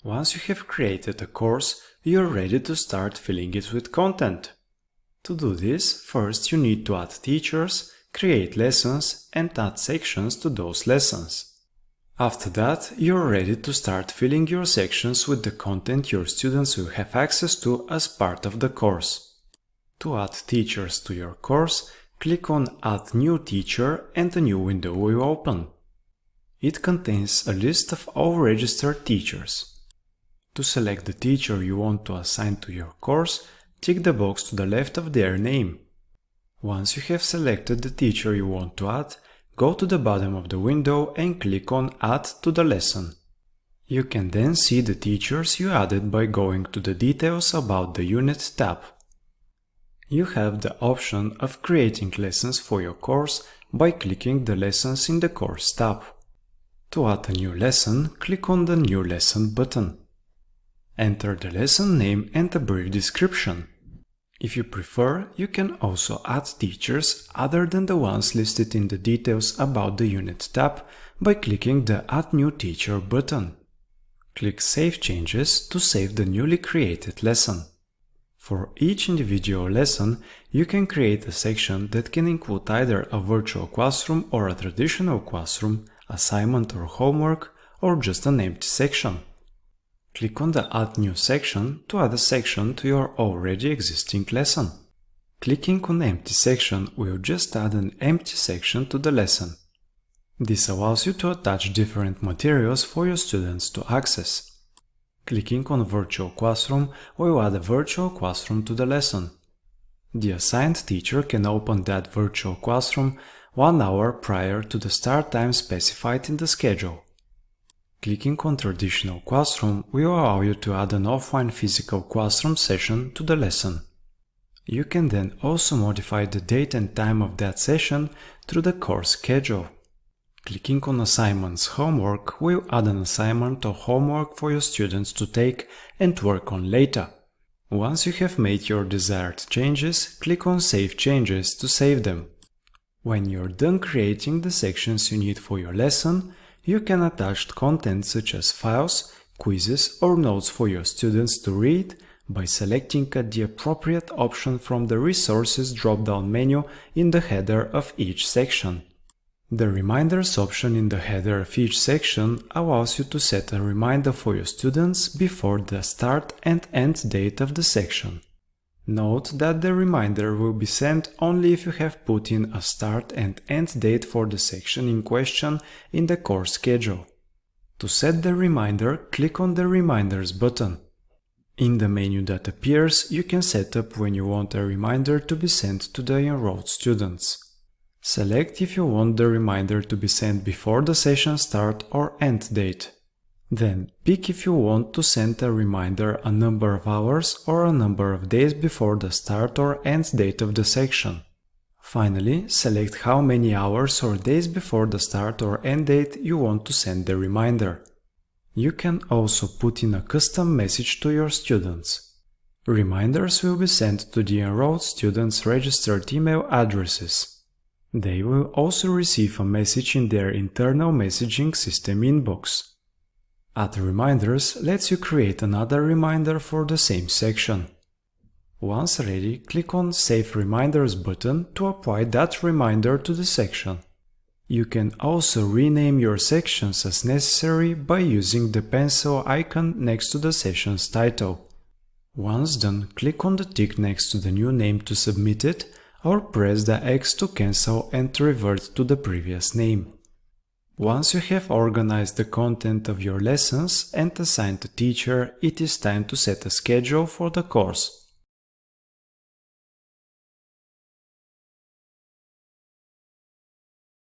Once you have created a course, you are ready to start filling it with content. To do this, first you need to add teachers, create lessons and add sections to those lessons. After that, you are ready to start filling your sections with the content your students will have access to as part of the course. To add teachers to your course, click on Add New Teacher and a new window will open. It contains a list of all registered teachers. To select the teacher you want to assign to your course, tick the box to the left of their name. Once you have selected the teacher you want to add, go to the bottom of the window and click on Add to the lesson. You can then see the teachers you added by going to the Details about the Unit tab. You have the option of creating lessons for your course by clicking the Lessons in the Course tab. To add a new lesson, click on the New Lesson button. Enter the lesson name and a brief description. If you prefer, you can also add teachers other than the ones listed in the Details about the Unit tab by clicking the Add New Teacher button. Click Save Changes to save the newly created lesson. For each individual lesson, you can create a section that can include either a virtual classroom or a traditional classroom, assignment or homework, or just an empty section. Click on the Add New Section to add a section to your already existing lesson. Clicking on Empty Section will just add an empty section to the lesson. This allows you to attach different materials for your students to access. Clicking on Virtual Classroom will add a virtual classroom to the lesson. The assigned teacher can open that virtual classroom 1 hour prior to the start time specified in the schedule. Clicking on Traditional Classroom will allow you to add an offline physical classroom session to the lesson. You can then also modify the date and time of that session through the course schedule. Clicking on Assignments Homework will add an assignment or homework for your students to take and work on later. Once you have made your desired changes, click on Save Changes to save them. When you're done creating the sections you need for your lesson, you can attach content such as files, quizzes or notes for your students to read by selecting the appropriate option from the Resources drop-down menu in the header of each section. The Reminders option in the header of each section allows you to set a reminder for your students before the start and end date of the section. Note that the reminder will be sent only if you have put in a start and end date for the section in question in the course schedule. To set the reminder, click on the Reminders button. In the menu that appears, you can set up when you want a reminder to be sent to the enrolled students. Select if you want the reminder to be sent before the session start or end date. Then, pick if you want to send a reminder a number of hours or a number of days before the start or end date of the section. Finally, select how many hours or days before the start or end date you want to send the reminder. You can also put in a custom message to your students. Reminders will be sent to the enrolled students' registered email addresses. They will also receive a message in their internal messaging system inbox. Add Reminders lets you create another reminder for the same section. Once ready, click on Save Reminders button to apply that reminder to the section. You can also rename your sections as necessary by using the pencil icon next to the session's title. Once done, click on the tick next to the new name to submit it, or press the X to cancel and revert to the previous name. Once you have organized the content of your lessons and assigned a teacher, it is time to set a schedule for the course.